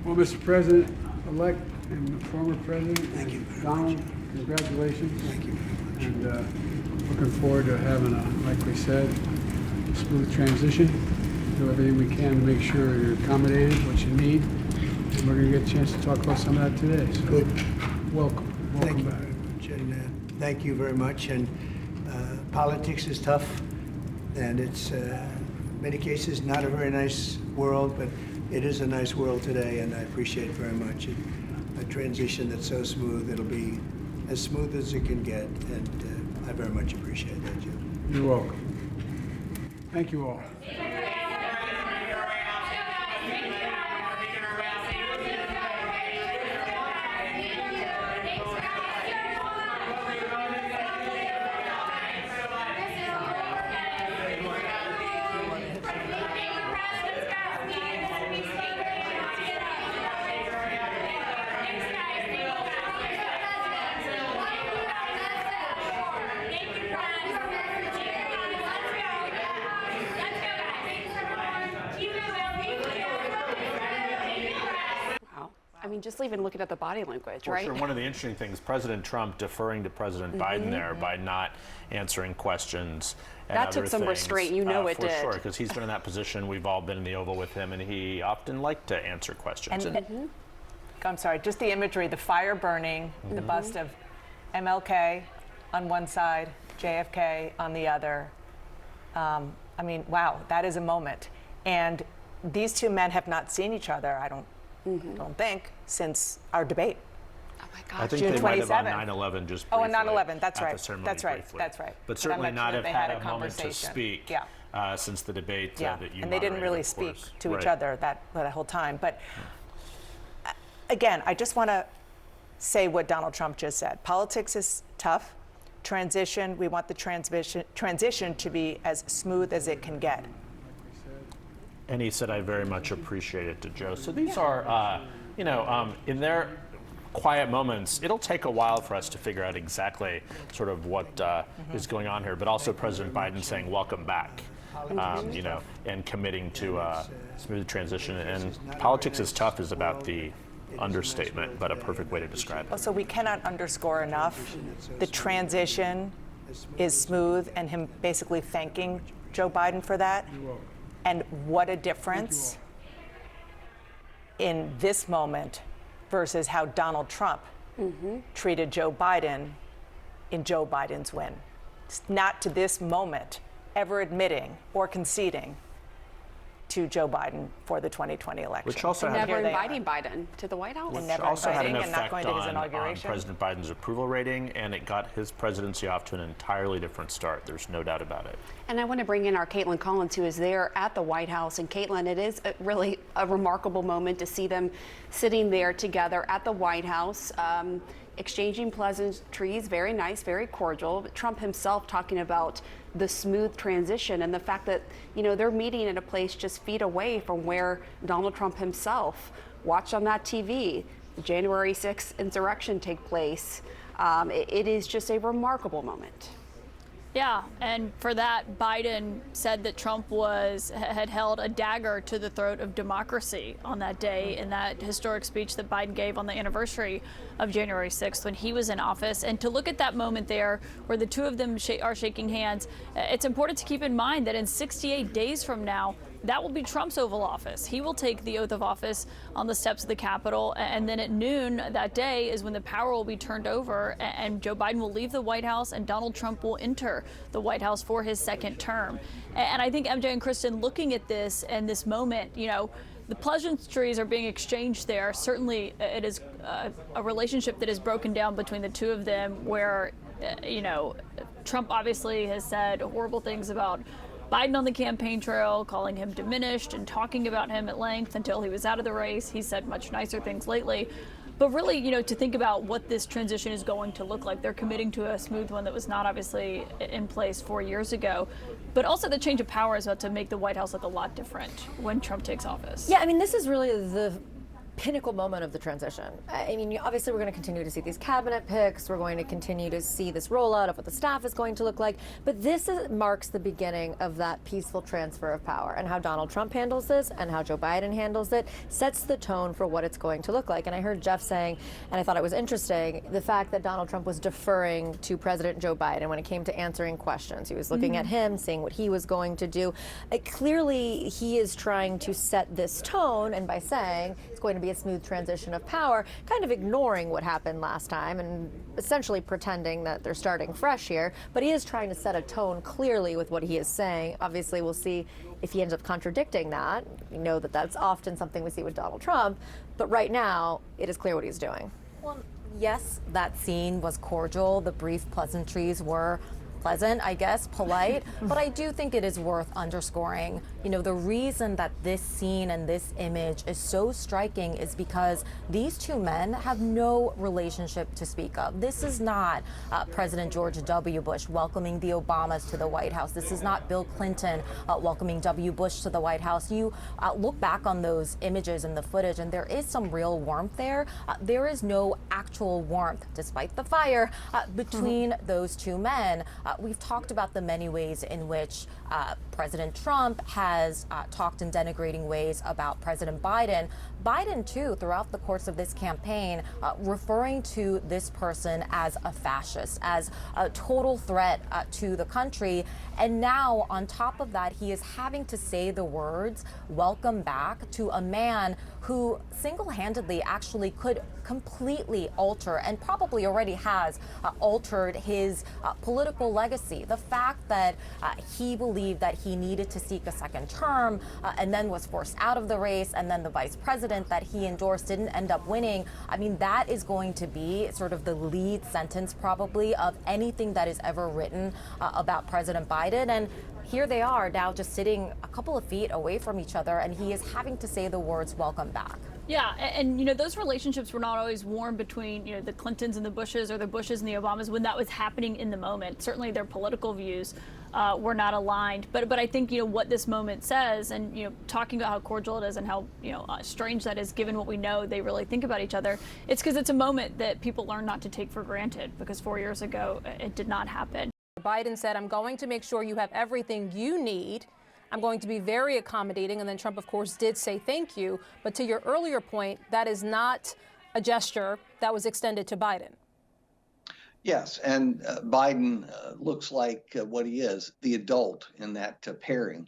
Well, Mr. President-elect and former President, Thank you very Donald, much. congratulations. Thank you very much. And looking forward to having like we said, smooth transition. Do everything we can to make sure you're accommodated, what you need. And we're going to get a chance to talk about some of that today. So, Good. welcome. Thank you Welcome back. very much. And thank you very much. And politics is tough, and it's many cases not a very nice world, but it is a nice world today, and I appreciate it very much. A transition that's so smooth, it'll be as smooth as it can get, and I very much appreciate that, Joe. You're welcome. Thank you all. I mean, just even looking at the body language, For right? sure. One of the interesting things, President Trump deferring to President Biden there by not answering questions. And That took other some things. restraint. You know it For did. sure, because he's been in that position. We've all been in the Oval with him, and he often liked to answer questions. And I'm sorry, just the imagery, the fire burning, the bust of MLK on one side, JFK on the other. I mean, wow, that is a moment. And these two men have not seen each other, I don't think, since our debate. Oh my I gosh. think June they might have on 27th. 9/11 just Oh, briefly. on 9/11, that's at right. the ceremony That's right. briefly. That's right. But I'm certainly not not sure have they had had a a moment to conversation. speak Yeah. since the debate Yeah, that you and they didn't moderated, really of speak course. to each Right. other that whole time. But again, I just want to say what Donald Trump just said. Politics is tough. Transition, we want the transition to be as smooth as it can get. And he said, I very much appreciate it, to Joe. So these are, in their quiet moments, it'll take a while for us to figure out exactly sort of what is going on here. But also President Biden saying, welcome back, and committing to a smooth transition. And politics is tough is about the understatement, but a perfect way to describe it. Also, we cannot underscore enough the transition is smooth, and him basically thanking Joe Biden for that. And what a difference in this moment versus how Donald Trump treated Joe Biden in Joe Biden's win. It's not to this moment ever admitting or conceding to Joe Biden for the 2020 election. Which also And had never Here they are. inviting Biden to the White House. And never also had an inviting and not effect going to his on inauguration. President Biden's approval rating, and it got his presidency off to an entirely different start. There's no doubt about it. And I want to bring in our Caitlin Collins, who is there at the White House. And Caitlin, it is really a remarkable moment to see them sitting there together at the White House, exchanging pleasantries, very nice, very cordial. Trump himself talking about the smooth transition and the fact that, they're meeting at a place just feet away from where Donald Trump himself watched on that TV the January 6th insurrection take place. It is just a remarkable moment. Yeah, and for that, Biden said that Trump had held a dagger to the throat of democracy on that day in that historic speech that Biden gave on the anniversary of January 6th when he was in office. And to look at that moment there where the two of them are shaking hands, it's important to keep in mind that in 68 days from now, that will be Trump's Oval Office. He will take the oath of office on the steps of the Capitol. And then at noon that day is when the power will be turned over and Joe Biden will leave the White House and Donald Trump will enter the White House for his second term. And I think MJ and Kristen, looking at this and this moment, the pleasantries are being exchanged there. Certainly it is a relationship that is broken down between the two of them where, Trump obviously has said horrible things about Biden on the campaign trail, calling him diminished and talking about him at length until he was out of the race. He said much nicer things lately. But really, to think about what this transition is going to look like, they're committing to a smooth one that was not obviously in place 4 years ago. But also the change of power is about to make the White House look a lot different when Trump takes office. Yeah, I mean, this is really the pinnacle moment of the transition. I mean, obviously we're going to continue to see these cabinet picks. We're going to continue to see this rollout of what the staff is going to look like. But this marks the beginning of that peaceful transfer of power. And how Donald Trump handles this and how Joe Biden handles it sets the tone for what it's going to look like. And I heard Jeff saying, and I thought it was interesting, the fact that Donald Trump was deferring to President Joe Biden when it came to answering questions. He was looking at him, seeing what he was going to do. Clearly, he is trying to set this tone, and by saying it's going to be a smooth transition of power, kind of ignoring what happened last time and essentially pretending that they're starting fresh here. But he is trying to set a tone clearly with what he is saying. Obviously, we'll see if he ends up contradicting that. We know that that's often something we see with Donald Trump. But right now, it is clear what he's doing. Well, yes, that scene was cordial. The brief pleasantries were pleasant, I guess, polite, but I do think it is worth underscoring, the reason that this scene and this image is so striking is because these two men have no relationship to speak of. This is not President George W. Bush welcoming the Obamas to the White House. This is not Bill Clinton welcoming W. Bush to the White House. You look back on those images and the footage, and there is some real warmth there. There is no actual warmth, despite the fire, between those two men. We've talked about the many ways in which President Trump has talked in denigrating ways about President Biden. Biden, too, throughout the course of this campaign, referring to this person as a fascist, as a total threat to the country. And now, on top of that, he is having to say the words, welcome back, to a man who single-handedly actually could completely alter, and probably already has altered, his political legacy. The fact that he believed that he needed to seek a second term and then was forced out of the race, and then the vice president that he endorsed didn't end up winning. I mean, that is going to be sort of the lead sentence probably of anything that is ever written about President Biden. And here they are now just sitting a couple of feet away from each other, and he is having to say the words, welcome back. Yeah, and those relationships were not always warm between the Clintons and the Bushes, or the Bushes and the Obamas, when that was happening in the moment. Certainly their political views were not aligned. But I think what this moment says, and talking about how cordial it is and how strange that is given what we know they really think about each other, it's because it's a moment that people learn not to take for granted, because 4 years ago it did not happen. Biden said, I'm going to make sure you have everything you need. I'm going to be very accommodating. And then Trump, of course, did say thank you. But to your earlier point, that is not a gesture that was extended to Biden. Yes, and Biden looks like what he is, the adult in that pairing,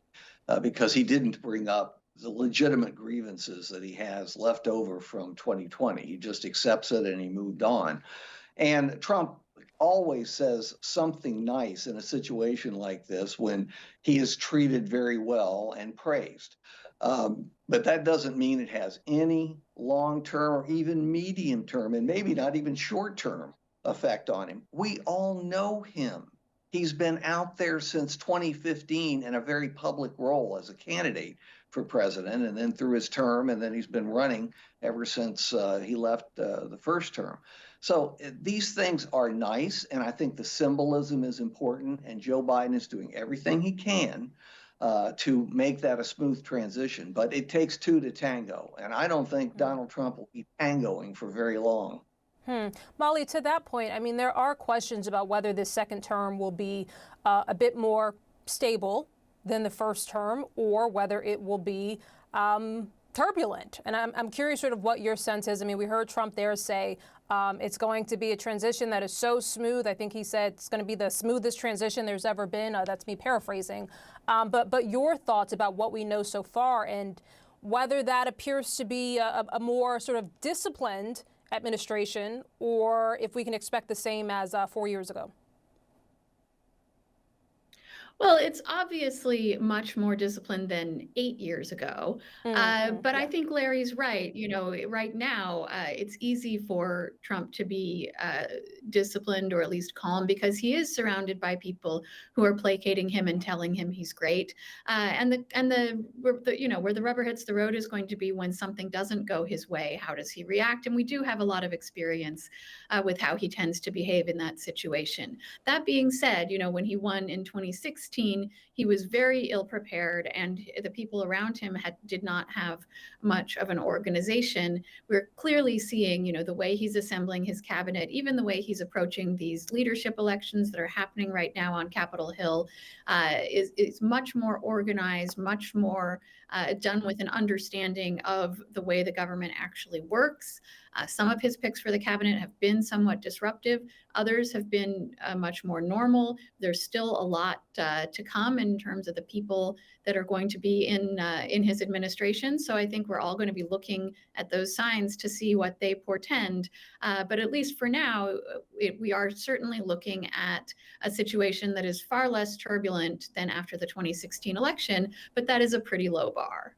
because he didn't bring up the legitimate grievances that he has left over from 2020. He just accepts it and he moved on. And Trump always says something nice in a situation like this when he is treated very well and praised. But that doesn't mean it has any long-term or even medium-term, and maybe not even short-term effect on him. We all know him. He's been out there since 2015 in a very public role as a candidate for president, and then through his term, and then he's been running ever since he left the first term. So these things are nice, and I think the symbolism is important, and Joe Biden is doing everything he can to make that a smooth transition. But it takes two to tango, and I don't think Donald Trump will be tangoing for very long. Molly, to that point, I mean, there are questions about whether this second term will be a bit more stable than the first term, or whether it will be turbulent. And I'm curious sort of what your sense is. I mean, we heard Trump there say it's going to be a transition that is so smooth. I think he said it's going to be the smoothest transition there's ever been. That's me paraphrasing. But your thoughts about what we know so far, and whether that appears to be a more sort of disciplined administration, or if we can expect the same as 4 years ago. Well, it's obviously much more disciplined than 8 years ago. But I think Larry's right. Right now, it's easy for Trump to be disciplined, or at least calm, because he is surrounded by people who are placating him and telling him he's great. And where the rubber hits the road is going to be when something doesn't go his way. How does he react? And we do have a lot of experience with how he tends to behave in that situation. That being said, when he won in 2016, 2016, he was very ill prepared, and the people around him did not have much of an organization. We're clearly seeing, the way he's assembling his cabinet, even the way he's approaching these leadership elections that are happening right now on Capitol Hill, is much more organized, much more done with an understanding of the way the government actually works. Some of his picks for the cabinet have been somewhat disruptive. Others have been much more normal. There's still a lot to come in terms of the people that are going to be in his administration. So I think we're all going to be looking at those signs to see what they portend. But at least for now, we are certainly looking at a situation that is far less turbulent than after the 2016 election, but that is a pretty low bar.